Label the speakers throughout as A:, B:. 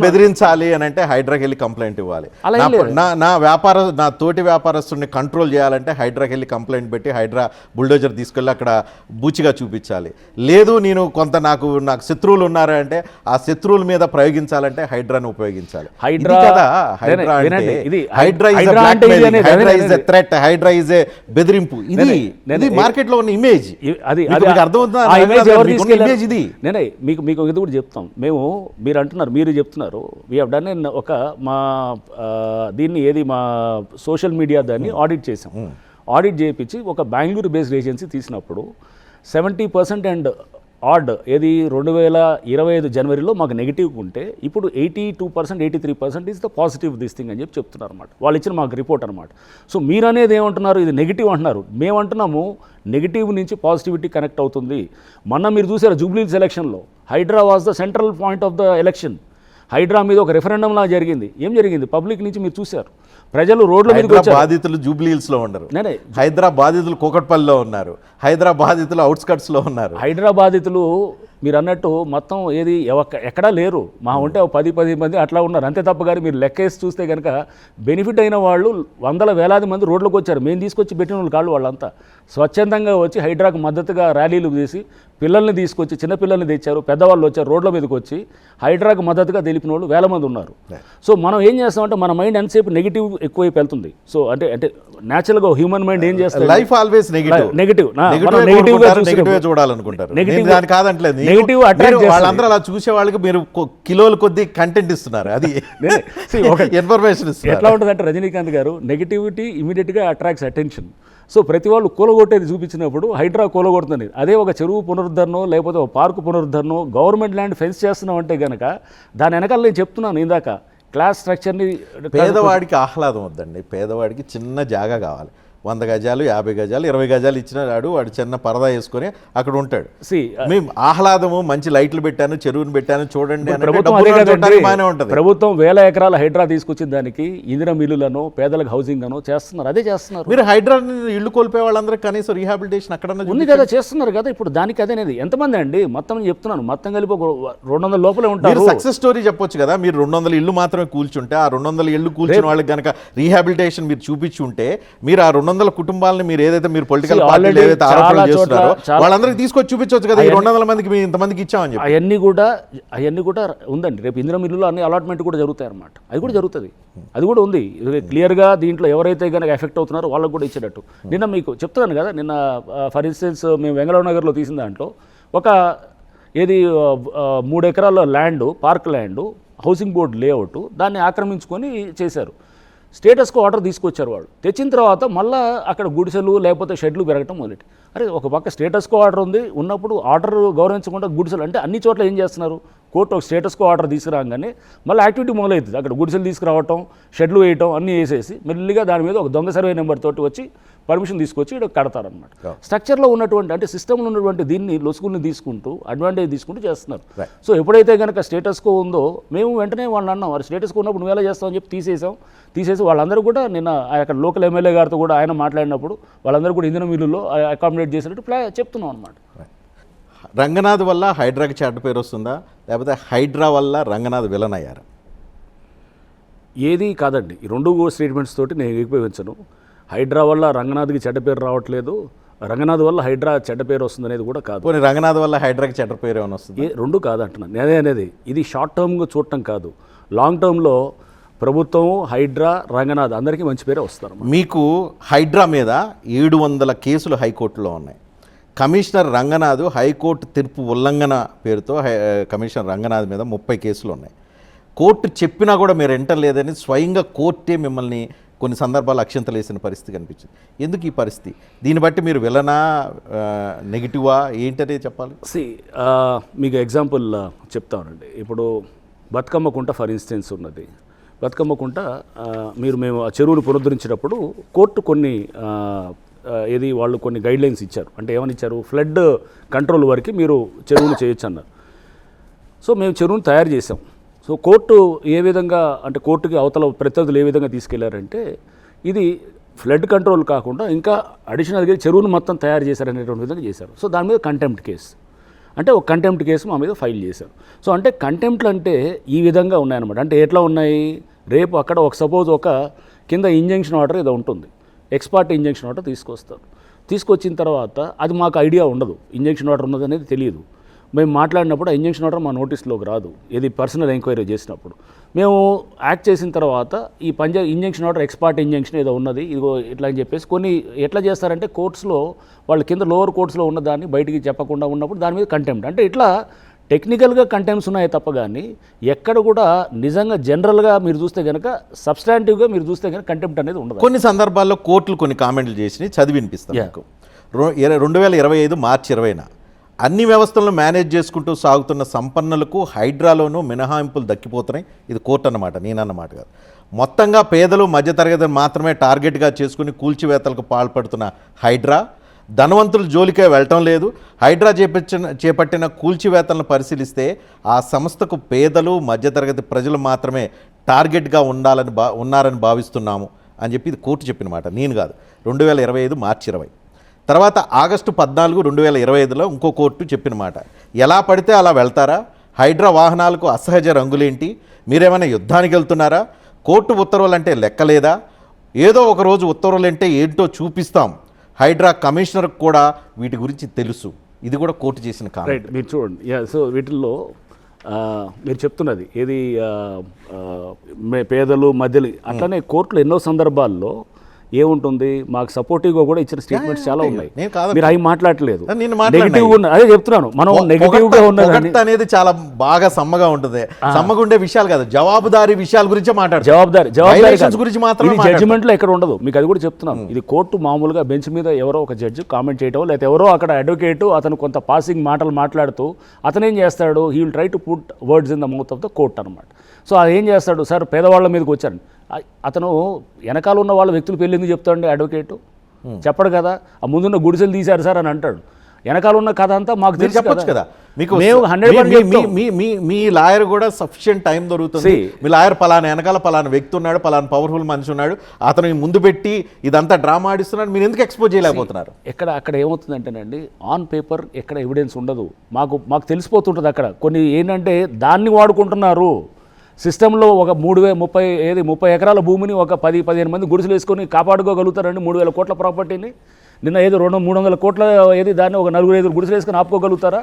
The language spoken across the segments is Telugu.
A: బెదిరించాలి అని అంటే హైడ్రాకి వెళ్ళి కంప్లైంట్ ఇవ్వాలి. నా తోటి వ్యాపారస్తుడిని కంట్రోల్ చేయాలంటే హైడ్రాకి వెళ్ళి కంప్లైంట్ పెట్టి హైడ్రా బుల్డోజర్ తీసుకెళ్ళి అక్కడ బూచిగా చూపించాలి. లేదు నేను నాకు శత్రువులు ఉన్నారంటే ఆ శత్రువుల మీద ప్రయోగించాలంటే హైడ్రాను ఉపయోగించాలి. HYDRAA is a threat, HYDRAA is a బెదిరింపు. ఇది మార్కెట్ లో ఉన్న ఇమేజ్. అర్థమవుతుందా? ఇది
B: మీకు ఇది కూడా చెప్తాం. మీరు చెప్తున్నారు వీ హ్యావ్ డన్ మా దీన్ని మా సోషల్ మీడియా దాన్ని ఆడిట్ చేసాం. ఆడిట్ చేయించి ఒక బెంగళూరు బేస్డ్ ఏజెన్సీ తీసినప్పుడు 70% అండ్ ఆడ్ 2025 జనవరిలో మాకు నెగిటివ్ ఉంటే ఇప్పుడు 82%, 83% is the positive this thing అని చెప్తున్నారు అనమాట. వాళ్ళు ఇచ్చిన మాకు రిపోర్ట్ అనమాట. సో మీరు అనేది ఏమంటున్నారు, ఇది నెగిటివ్ అంటున్నారు. మేమంటున్నాము నెగిటివ్ నుంచి పాజిటివిటీ కనెక్ట్ అవుతుంది. మొన్న మీరు చూసారు జూబ్లీహిల్స్ ఎలక్షన్లో HYDRAA was the central point of the election. HYDRAA మీద ఒక రెఫరెండం లా జరిగింది. ఏం జరిగింది? పబ్లిక్ నుంచి మీరు చూశారు, ప్రజలు రోడ్ల మీద
A: బాధితులు జూబ్లీహిల్స్ లో ఉన్నారు, హైదరాబాద్ బాధితులు కూకట్పల్లిలో ఉన్నారు, హైదరాబాద్ బాధితులు అవుట్స్కట్స్ లో ఉన్నారు.
B: హైదరాబాద్ బాధితులు మీరు అన్నట్టు మొత్తం ఎక్కడా లేరు. మా ఉంటే 10 మంది అట్లా ఉన్నారు అంతే తప్ప. కానీ మీరు లెక్కేసి చూస్తే కనుక బెనిఫిట్ అయిన వాళ్ళు వేలాది మంది రోడ్లకు వచ్చారు. మేము తీసుకొచ్చి పెట్టిన వాళ్ళు కాళ్ళు వాళ్ళంతా స్వచ్ఛందంగా వచ్చి హైడ్రాకు మద్దతుగా ర్యాలీలు చేసి పిల్లల్ని తీసుకొచ్చి, చిన్నపిల్లల్ని తెచ్చారు, పెద్దవాళ్ళు వచ్చారు, రోడ్ల మీదకి వచ్చి హైడ్రాకు మద్దతుగా తెలిపిన వాళ్ళు వేల మంది ఉన్నారు. సో మనం ఏం చేస్తామంటే మన మైండ్ ఎంతసేపు నెగిటివ్ ఎక్కువైపు వెళ్తుంది. సో అంటే న్యాచురల్గా హ్యూమన్ మైండ్ ఏం చేస్తుంది,
A: లైఫ్ ఆల్వేస్ నెగిటివ్ చూడాలనుకుంటారు.
B: నెగిటివ్
A: వాళ్ళందరూ అలా చూసే వాళ్ళకి మీరు కిలోల కొద్ది కంటెంట్ ఇస్తున్నారు. అది ఇన్ఫర్మేషన్
B: ఎట్లా ఉంటుంది అంటే రజనీకాంత్ గారు నెగిటివిటీ ఇమీడియట్గా అట్రాక్ట్స్ అటెన్షన్. సో ప్రతి వాళ్ళు కూలగొట్టేది చూపించినప్పుడు హైడ్రా కూలగొడుతుంది. అదే ఒక చెరువు పునరుద్ధరణో లేకపోతే ఒక పార్కు పునరుద్ధరణో గవర్నమెంట్ ల్యాండ్ ఫెన్స్ చేస్తున్నాం అంటే కనుక దాని వెనకాల నేను చెప్తున్నాను ఇందాక క్లాస్ స్ట్రక్చర్ని.
A: పేదవాడికి ఆహ్లాదం వద్దండి, పేదవాడికి చిన్న జాగా కావాలి. 100 గజాలు 50 గజాలు 20 గజాలు ఇచ్చిన వాడు చిన్న పరదా వేసుకొని అక్కడ ఉంటాడు. మేము ఆహ్లాదము మంచి లైట్లు పెట్టాను, చెరువుని పెట్టాను చూడండి.
B: ప్రభుత్వం 1000 ఎకరాల హైడ్రా తీసుకొచ్చిన దానికి ఇందిరా మిల్లులను పేదలకు హౌసింగ్ అను చేస్తున్నారు. అదే చేస్తున్నారు.
A: మీరు హైడ్రా ఇల్లు కోల్పోయే వాళ్ళందరికీ కనీసం రీహాబిలిటేషన్ అక్కడ
B: ఉంది కదా, చేస్తున్నారు కదా. ఇప్పుడు దానికి అదేనేది ఎంతమంది అండి మొత్తం చెప్తున్నాను, మొత్తం కలిపి 200 లోపలే ఉంటారు.
A: సక్సెస్ స్టోరీ చెప్పొచ్చు కదా. మీరు 200 ఇల్లు మాత్రమే కూల్చుంటే ఆ 200 ఇల్లు కూల్చిన వాళ్ళకి కనుక రీహాబిలిటేషన్ మీరు చూపించుంటే మీరు ఆ 200 కుటుంబాలను మీరు ఏదైతే మీరు పొలిటికల్ పార్టీలు ఏదైతే ఆరోపణలు చేస్తున్నారో వాళ్ళందరికీ తీసుకొచ్చి చూపించవచ్చు కదా. ఈ 200 మందికి మేము ఇంతమందికి ఇచ్చామని చెప్పి
B: అవన్నీ కూడా ఉందండి. రేపు ఇందిరా మిల్లులో అన్ని అలాట్మెంట్ కూడా జరుగుతాయి అన్నమాట. అది కూడా జరుగుతుంది, అది కూడా ఉంది క్లియర్గా. దీంట్లో ఎవరైతే కనుక ఎఫెక్ట్ అవుతున్నారో వాళ్ళకు కూడా ఇచ్చేటట్టు. నిన్న మీకు చెప్తున్నాను కదా, నిన్న ఫర్ ఇన్స్టెన్స్ మేము వెంగళరావు నగర్లో తీసిన దాంట్లో ఒక 3 ఎకరాల land, park land, housing board layout, దాన్ని ఆక్రమించుకొని చేశారు. స్టేటస్కు ఆర్డర్ తీసుకొచ్చారు. వాళ్ళు తెచ్చిన తర్వాత మళ్ళీ అక్కడ గుడిసెలు లేకపోతే షెడ్లు పెరగటం మొదలెట్టి. అరే ఒక పక్క స్టేటస్కో ఆర్డర్ ఉంది ఉన్నప్పుడు ఆర్డర్ గౌరవించకుండా గుడిసెలు అంటే అన్ని చోట్ల ఏం చేస్తున్నారు, కోర్టు ఒక స్టేటస్కో ఆర్డర్ తీసుకురాగానే మళ్ళీ యాక్టివిటీ మొదలవుతుంది. అక్కడ గుడిసెలు తీసుకురావటం, షెడ్లు వేయటం అన్నీ వేసేసి మెల్లిగా దాని మీద ఒక దొంగ సర్వే నెంబర్ తోటి వచ్చి పర్మిషన్ తీసుకొచ్చి ఇక్కడ కడతారనమాట. స్ట్రక్చర్లో ఉన్నటువంటి అంటే సిస్టంలో ఉన్నటువంటి దీన్ని లొసుగుల్ని తీసుకుంటూ అడ్వాంటేజ్ తీసుకుంటూ చేస్తున్నారు. సో ఎప్పుడైతే కనుక స్టేటస్కో ఉందో మేము వెంటనే వాళ్ళని అన్నాం, వారు స్టేటస్కో ఉన్నప్పుడు నువ్వు ఎలా చేస్తామని చెప్పి తీసేసి వాళ్ళందరూ కూడా నిన్న అక్కడ లోకల్ ఎమ్మెల్యే గారితో కూడా ఆయన మాట్లాడినప్పుడు వాళ్ళందరూ కూడా ఇంధన మిల్లులో అకామిడేట్ చేసినట్టు చెప్తున్నాం అనమాట.
A: రంగనాథ్ వల్ల హైడ్రాకి చెడ్డ పేరు వస్తుందా, లేకపోతే హైడ్రా వల్ల రంగనాథ్ విలన్ అయ్యారా?
B: ఏది కాదండి, ఈ 2 స్టేట్మెంట్స్ తోటి నేను ఏకీభవించను. హైడ్రా వల్ల రంగనాథ్కి చెడ్డ పేరు రావట్లేదు, రంగనాథ్ వల్ల హైడ్రా చెడ్డ పేరు వస్తుంది అనేది కూడా కాదు.
A: రంగనాథ్ వల్ల హైడ్రాకి చెడ్డ పేరు ఏమైనా వస్తుంది?
B: 2 కాదంటున్నాను నేనే అనేది. ఇది షార్ట్ టర్మ్గా చూడటం కాదు, లాంగ్ టర్మ్లో ప్రభుత్వం, హైడ్రా, రంగనాథ్ అందరికీ మంచి పేరే వస్తారు.
A: మీకు హైడ్రా మీద 700 కేసులు హైకోర్టులో ఉన్నాయి. కమిషనర్ రంగనాథ్ హైకోర్టు తీర్పు ఉల్లంఘన పేరుతో కమిషనర్ రంగనాథ్ మీద 30 కేసులు ఉన్నాయి. కోర్టు చెప్పినా కూడా మీరు ఎంటలేదని స్వయంగా కోర్టే మిమ్మల్ని కొన్ని సందర్భాలు అక్షంతలు వేసిన పరిస్థితి కనిపించింది. ఎందుకు ఈ పరిస్థితి? దీన్ని బట్టి మీరు విలనా నెగిటివా ఏంటనే చెప్పాలి.
B: మీకు ఎగ్జాంపుల్ చెప్తానండి. ఇప్పుడు బతుకమ్మ కుంట ఫర్ ఇన్స్టెన్స్ ఉన్నది. బతుకమ్మ కుంట మేము ఆ చెరువును పునరుద్ధరించినప్పుడు కోర్టు వాళ్ళు కొన్ని గైడ్లైన్స్ ఇచ్చారు. అంటే ఏమని ఇచ్చారు, ఫ్లడ్ కంట్రోల్ వరకు మీరు చెరువును చేయొచ్చు అన్నారు. సో మేము చెరువును తయారు చేసాం. సో కోర్టు ఏ విధంగా అంటే కోర్టుకి అవతల ప్రత్యర్థులు ఏ విధంగా తీసుకెళ్లారంటే ఇది ఫ్లడ్ కంట్రోల్ కాకుండా ఇంకా అడిషనల్గా చెరువును మొత్తం తయారు చేశారనేటువంటి విధంగా చేశారు. సో దాని మీద కంటెంప్ట్ కేసు. అంటే ఒక కంటెంప్ట్ కేసు మా మీద ఫైల్ చేశారు. సో అంటే కంటెంప్ట్లు అంటే ఈ విధంగా ఉన్నాయన్నమాట. అంటే ఎట్లా ఉన్నాయి, రేపు అక్కడ ఒక సపోజ్ ఒక కింద ఇంజంక్షన్ ఆర్డర్ ఏదో ఉంటుంది, ఎక్స్పర్ట్ ఇంజంక్షన్ ఆర్డర్ తీసుకొస్తారు. తీసుకొచ్చిన తర్వాత అది మాకు ఐడియా ఉండదు, ఇంజంక్షన్ ఆర్డర్ ఉన్నది అనేది తెలియదు. మేము మాట్లాడినప్పుడు ఆ ఇంజంక్షన్ ఆర్డర్ మా నోటీస్లోకి రాదు, ఇది పర్సనల్ ఎంక్వైరీ చేసినప్పుడు. మేము యాక్ట్ చేసిన తర్వాత ఈ ఇంజంక్షన్ ఆర్డర్ ఎక్స్పర్ట్ ఇంజంక్షన్ ఏదో ఉన్నది, ఇదిగో ఇట్లా అని చెప్పేసి కొన్ని ఎట్లా చేస్తారంటే కోర్ట్స్లో వాళ్ళు కింద లోవర్ కోర్ట్స్లో ఉన్న దాన్ని బయటికి చెప్పకుండా ఉన్నప్పుడు దాని మీద కంటెంప్ట్. అంటే ఇట్లా టెక్నికల్గా కంటెంప్ట్స్ ఉన్నాయి తప్ప కానీ ఎక్కడ కూడా నిజంగా జనరల్గా మీరు చూస్తే కనుక సబ్స్టాంటివ్గా మీరు చూస్తే కనుక కంటెంప్ట్ అనేది ఉండదు.
A: కొన్ని సందర్భాల్లో కోర్టులు కొన్ని కామెంట్లు చేసి చదివి వినిపిస్తాం. 2025 మార్చి 20న అన్ని వ్యవస్థలను మేనేజ్ చేసుకుంటూ సాగుతున్న సంపన్నులకు హైడ్రాలోనూ మినహాయింపులు దక్కిపోతున్నాయి. ఇది కోర్టు అన్నమాట, నేనన్నమాట కాదు. మొత్తంగా పేదలు మధ్యతరగతిని మాత్రమే టార్గెట్గా చేసుకుని కూల్చివేతలకు పాల్పడుతున్న హైడ్రా ధనవంతుల జోలికే వెళ్ళటం లేదు. హైడ్రా చేపట్టిన కూల్చివేతలను పరిశీలిస్తే ఆ సంస్థకు పేదలు మధ్యతరగతి ప్రజలు మాత్రమే టార్గెట్గా ఉన్నారని భావిస్తున్నాము అని చెప్పి ఇది కోర్టు చెప్పిన మాట, నేను కాదు. 2025 మార్చి 20. తర్వాత ఆగస్టు 14, 2025లో ఇంకో కోర్టు చెప్పిన మాట, ఎలా పడితే అలా వెళ్తారా, హైడ్రా వాహనాలకు అసహజ రంగులేంటి, మీరేమైనా యుద్ధానికి వెళ్తున్నారా, కోర్టు ఉత్తర్వులు అంటే లెక్కలేదా, ఏదో ఒక రోజు ఉత్తర్వులు అంటే ఏంటో చూపిస్తాం, హైడ్రా కమిషనర్కి కూడా వీటి గురించి తెలుసు. ఇది కూడా కోర్టు చేసిన కామెంట్.
B: మీరు చూడండి. సో వీటిల్లో మీరు చెప్తున్నది ఏది పేదలు మధ్యలు అట్లనే కోర్టులు ఎన్నో సందర్భాల్లో ఏముంటుంది, మాకు సపోర్టివ్గా కూడా ఇచ్చిన స్టేట్మెంట్స్ చాలా ఉన్నాయి. మీరు అవి మాట్లాడలేదు, నెగిటివ్ అదే చెప్తున్నాను. మనం నెగిటివ్గా ఉన్నది
A: అనేది చాలా బాగా సమ్మగా ఉంటుంది. సమ్మగా ఉండే విషయాలు కాదు, జవాబుదారీ విషయాల గురించి మాట్లాడు.
B: జవాబుదారీ గురించి మాత్రం జడ్జిమెంట్లో ఎక్కడ ఉండదు. మీకు అది కూడా చెప్తున్నాను. ఇది కోర్టు మామూలుగా బెంచ్ మీద ఎవరో ఒక జడ్జి కామెంట్ చేయటం, లేకపోతే ఎవరో అక్కడ అడ్వకేటు అతను కొంత పాసింగ్ మాటలు మాట్లాడుతూ అతను ఏం చేస్తాడు, he will try to put words in the mouth of the court అనమాట. సో అది ఏం చేస్తాడు, సార్ పేదవాళ్ళ మీదకి వచ్చారు, అతను వెనకాల ఉన్న వాళ్ళ వ్యక్తులు పెళ్ళి ఎందుకు చెప్తాడండి అడ్వకేటు, చెప్పడు కదా. ఆ ముందున్న గుడిసెలు తీశారు సార్ అని అంటాడు. వెనకాల ఉన్న కథ అంతా మాకు తెలిసి
A: చెప్పచ్చు కదా. మీకు
B: మేము 100%
A: మీ లాయర్ కూడా సఫిషియెంట్ టైం దొరుకుతుంది. మీ లాయర్ పలానా వెనకాల పలానా వ్యక్తి ఉన్నాడు, పలానా పవర్ఫుల్ మనిషి ఉన్నాడు, అతను ముందు పెట్టి ఇదంతా డ్రామా ఆడిస్తున్నాడు, మీరు ఎందుకు ఎక్స్పోజ్ చేయలేకపోతున్నారు?
B: అక్కడ ఏమవుతుందంటేనండి, ఆన్ పేపర్ ఎక్కడ ఎవిడెన్స్ ఉండదు, మాకు తెలిసిపోతుంటుంది. అక్కడ కొన్ని ఏంటంటే దాన్ని వాడుకుంటున్నారు సిస్టంలో. ఒక 30 ఎకరాల భూమిని ఒక 10-15 మంది గుడిసెలు వేసుకొని కాపాడుకోగలుగుతారండి 3,000 కోట్ల ప్రాపర్టీని. నిన్న ఏదో 200-300 కోట్ల ఏది దాన్ని ఒక 4-5 గుడిసెలు వేసుకొని ఆపుకోగలుగుతారా?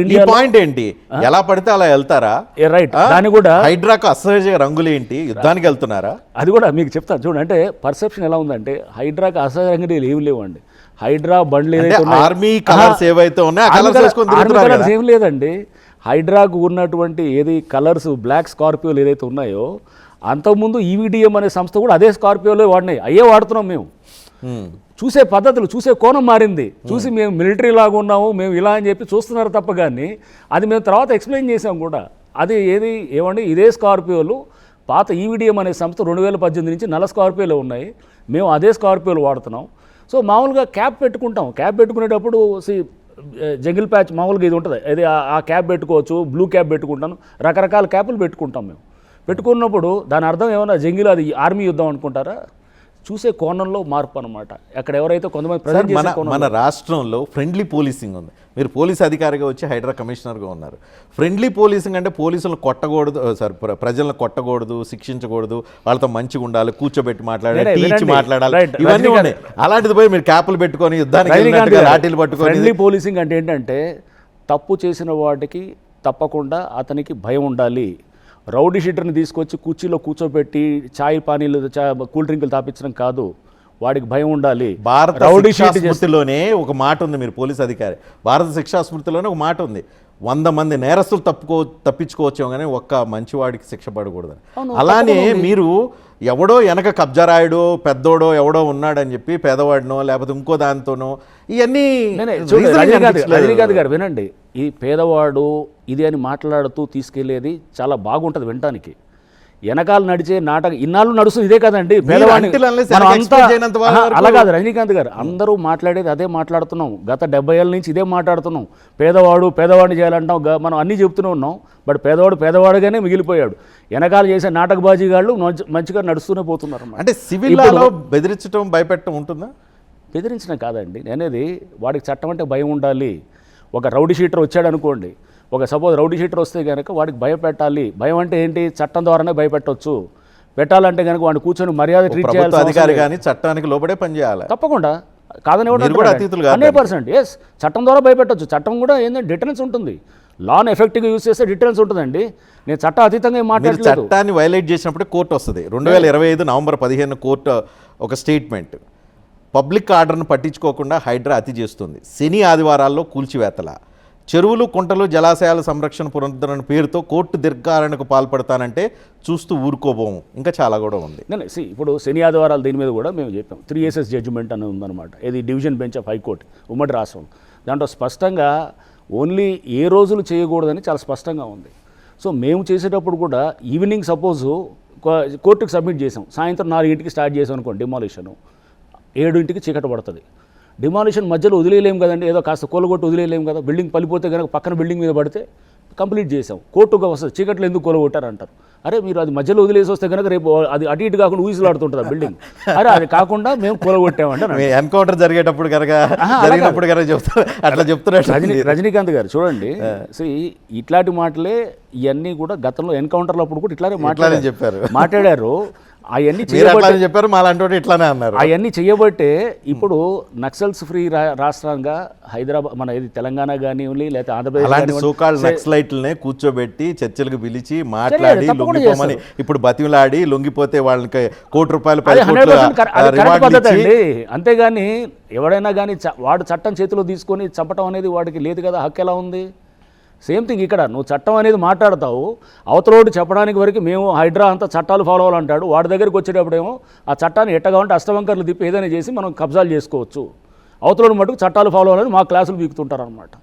A: ఇండియా పాయింట్ ఏంటి, ఎలా పడితే అలా వెళ్తారా?
B: రైట్. దాన్ని కూడా
A: హైడ్రాకు అసహజ రంగులేంటి, యుద్ధానికి వెళ్తున్నారా?
B: అది కూడా మీకు చెప్తాను చూడండి. అంటే పర్సెప్షన్ ఎలా ఉందంటే హైడ్రాకు అసహజ రంగులు ఏమి లేవండి. హైడ్రా బండ్లు
A: ఆర్మీ కలర్స్ ఏవైతే ఉన్నాయో
B: ఏం లేదండి. హైడ్రాకు ఉన్నటువంటి ఏది కలర్స్ బ్లాక్ స్కార్పియోలు ఏదైతే ఉన్నాయో అంతకుముందు ఈవీడిఎం అనే సంస్థ కూడా అదే స్కార్పియోలో వాడినాయి, అయ్యే వాడుతున్నాం మేము. చూసే పద్ధతులు, చూసే కోణం మారింది. చూసి మేము మిలిటరీ లాగా ఉన్నాము, మేము ఇలా అని చెప్పి చూస్తున్నారు తప్ప కానీ అది మేము తర్వాత ఎక్స్ప్లెయిన్ చేసాం కూడా. అది ఏమండి ఇదే స్కార్పియోలు పాత ఈవీడిఎం అనే సంస్థ 2018 నుంచి నల్ల స్కార్పియోలు ఉన్నాయి, మేము అదే స్కార్పియోలు వాడుతున్నాం. సో మామూలుగా క్యాప్ పెట్టుకుంటాం, క్యాప్ పెట్టుకునేటప్పుడు జంగిల్ ప్యాచ్ మామూలుగా ఇది ఉంటుంది, అది ఆ క్యాప్ పెట్టుకోవచ్చు, బ్లూ క్యాప్ పెట్టుకుంటాను, రకరకాల క్యాపులు పెట్టుకుంటాం మేము. పెట్టుకున్నప్పుడు దాని అర్థం ఏమన్నా జంగిల్ అది ఆర్మీ యుద్ధం అనుకుంటారా? చూసే కోణంలో మార్పు అనమాట. అక్కడ ఎవరైతే కొంతమంది
A: మన రాష్ట్రంలో ఫ్రెండ్లీ పోలీసింగ్ ఉంది. మీరు పోలీస్ అధికారిగా వచ్చి హైడ్రా కమిషనర్గా ఉన్నారు. ఫ్రెండ్లీ పోలీసింగ్ అంటే పోలీసులను కొట్టకూడదు, ప్రజలను కొట్టకూడదు, శిక్షించకూడదు, వాళ్ళతో మంచిగా ఉండాలి, కూర్చోబెట్టి మాట్లాడాలి, టీచ్ మాట్లాడాలి, ఇవన్నీ ఉన్నాయి. అలాంటిది పోయి మీరు క్యాపులు పెట్టుకొని యుద్ధానికి లాఠీలు పట్టుకొని.
B: ఫ్రెండ్లీ పోలీసింగ్ అంటే ఏంటంటే తప్పు చేసిన వాటికి తప్పకుండా అతనికి భయం ఉండాలి. రౌడీ షీటర్ని తీసుకొచ్చి కుర్చీలో కూర్చోబెట్టి చాయ్ పానీలు కూల్ డ్రింకులు తాపించడం కాదు, వాడికి భయం ఉండాలి.
A: భారత శిక్షా స్మృతిలోనే ఒక మాట ఉంది, మీరు పోలీస్ అధికారి, భారత శిక్షా స్మృతిలోనే ఒక మాట ఉంది, 100 మంది నేరస్తులు తప్పించుకోవచ్చు కానీ ఒక్క మంచివాడికి శిక్ష పడకూడదని. అలానే మీరు ఎవడో వెనక కబ్జారాయుడో పెద్దోడో ఎవడో ఉన్నాడని చెప్పి పేదవాడినో లేకపోతే ఇంకో దానితోనో ఇవన్నీ
B: రజనీకాంత్ గారు వినండి, ఈ పేదవాడు ఇది అని మాట్లాడుతూ తీసుకెళ్లేది చాలా బాగుంటుంది వినటానికి. వెనకాల నడిచే నాటకం ఇన్నాళ్ళు నడుస్తుంది ఇదే కదండి. పేదవాడిని అలా కాదు రజనీకాంత్ గారు, అందరూ మాట్లాడేది అదే మాట్లాడుతున్నాం. గత 70 ఏళ్ళ నుంచి ఇదే మాట్లాడుతున్నాం. పేదవాడిని చేయాలంటాం, మనం అన్నీ చెప్తూనే ఉన్నాం. బట్ పేదవాడుగానే మిగిలిపోయాడు. వెనకాల చేసే నాటకబాజీగాళ్ళు మంచిగా నడుస్తూనే పోతున్నారు.
A: అంటే సివిల్లలో బెదిరించడం భయపెట్టడం ఉంటుందా?
B: బెదిరించడం కాదండి నేనేది, వాడికి చట్టం అంటే భయం ఉండాలి. ఒక రౌడీ షీటర్ వచ్చాడు అనుకోండి, ఒక సపోజ్ రౌడీ షీటర్ వస్తే కనుక వాడికి భయపెట్టాలి. భయం అంటే ఏంటి? చట్టం ద్వారానే భయపెట్టవచ్చు. పెట్టాలంటే కనుక వాడిని కూర్చొని మర్యాద ట్రీట్
A: ప్రభుత్వ అధికారి కానీ చట్టానికి లోబడే పనిచేయాలి.
B: తప్పకుండా కాదని
A: మీరు కూడా అతీతులు కాదు.
B: 100% ఎస్, చట్టం ద్వారా భయపెట్టవచ్చు. చట్టం కూడా ఏంటంటే డిటరెన్స్ ఉంటుంది. లాను ఎఫెక్టివ్గా యూజ్ చేస్తే డిటరెన్స్ ఉంటుందండి. నేను చట్ట అతీతంగా ఏం
A: మీరు
B: మాట్లాడలేదు.
A: చట్టాన్ని వైలేట్ చేసినప్పుడే కోర్టు వస్తుంది. 2025 నవంబర్ 15 కోర్టు ఒక స్టేట్మెంట్, పబ్లిక్ ఆర్డర్ను పట్టించుకోకుండా హైడ్రా అతి చేస్తుంది, శని ఆదివారాల్లో కూల్చివేతల, చెరువులు కుంటలు జలాశయాల సంరక్షణ పునరుద్ధరణ పేరుతో కోర్టు దిగ్గారణకు పాల్పడతానంటే చూస్తూ ఊరుకోబోము. ఇంకా చాలా కూడా ఉంది.
B: నేను ఇప్పుడు శని ఆదివారాలు దీని మీద కూడా మేము చెప్పాం. 3 ASS జడ్జిమెంట్ అని ఉందన్నమాట. ఇది డివిజన్ బెంచ్ ఆఫ్ హైకోర్టు ఉమ్మడి రాష్ట్రం. దాంట్లో స్పష్టంగా ఓన్లీ ఏ రోజులు చేయకూడదని చాలా స్పష్టంగా ఉంది. సో మేము చేసేటప్పుడు కూడా ఈవినింగ్ సపోజు కోర్టుకు సబ్మిట్ చేసాం, సాయంత్రం 4 స్టార్ట్ చేసాం అనుకోండి డిమాలిషను, 7 చీకటి పడుతుంది. డిమాలిషన్ మధ్యలో వదిలేయలేం కదండి, ఏదో కాస్త కూలగొట్టి వదిలేయలేం కదా. బిల్డింగ్ పలిపోతే కనుక పక్కన బిల్డింగ్ మీద పడితే కంప్లీట్ చేసాం, కోర్టుగా వస్తుంది. చీకట్లో ఎందుకు కూలగొట్టారు అంటారు. అరే మీరు అది మధ్యలో వదిలేసి వస్తే కనుక రేపు అది అటు ఇటు కాకుండా ఊసిలాడుతుంటుంది ఆ బిల్డింగ్. అరే అది కాకుండా మేము కూలగొట్టామంటే
A: ఎన్కౌంటర్ జరిగేటప్పుడు కనుక జరిగినప్పుడు కనుక చెప్తారు, అట్లా చెప్తున్నారు
B: రజనీకాంత్ గారు. చూడండి ఇట్లాంటి మాటలే ఇవన్నీ కూడా గతంలో ఎన్కౌంటర్లు అప్పుడు కూడా ఇట్లానే మాట్లాడారు. అవన్నీ
A: చెప్పారు, మాలాంటి ఇట్లానే అన్నారు.
B: అవన్నీ చేయబట్టే ఇప్పుడు నక్సల్స్ ఫ్రీ రాష్ట్రంగా హైదరాబాద్, మన ఇది తెలంగాణ కానివ్వండి లేకపోతే ఆంధ్రప్రదేశ్
A: నక్సలైట్లనే కూర్చోబెట్టి చర్చలకు పిలిచి మాట్లాడి లొంగిపోమని, ఇప్పుడు బతిమలాడి లొంగిపోతే వాళ్ళకి
B: పద్ధతి అండి. అంతేగాని ఎవడైనా కానీ వాడు చట్టం చేతిలో తీసుకొని చంపటం అనేది వాడికి లేదు కదా, హక్కు ఎలా ఉంది? సేమ్ థింగ్ ఇక్కడ, నువ్వు చట్టం అనేది మాట్లాడతావు, అవతలోడు చెప్పడానికి వరకు మేము హైడ్రా అంతా చట్టాలు ఫాలో అవ్వాలంటాడు. వాడి దగ్గరికి వచ్చేటప్పుడేమో ఆ చట్టాన్ని ఎట్టగా అష్టవంకర్లు తిప్పి ఏదైనా చేసి మనం కబ్జాలు చేసుకోవచ్చు. అవతలోడు మటుకు చట్టాలు ఫాలో అవ్వాలని మా క్లాసులు బీకుతుంటారు అనమాట.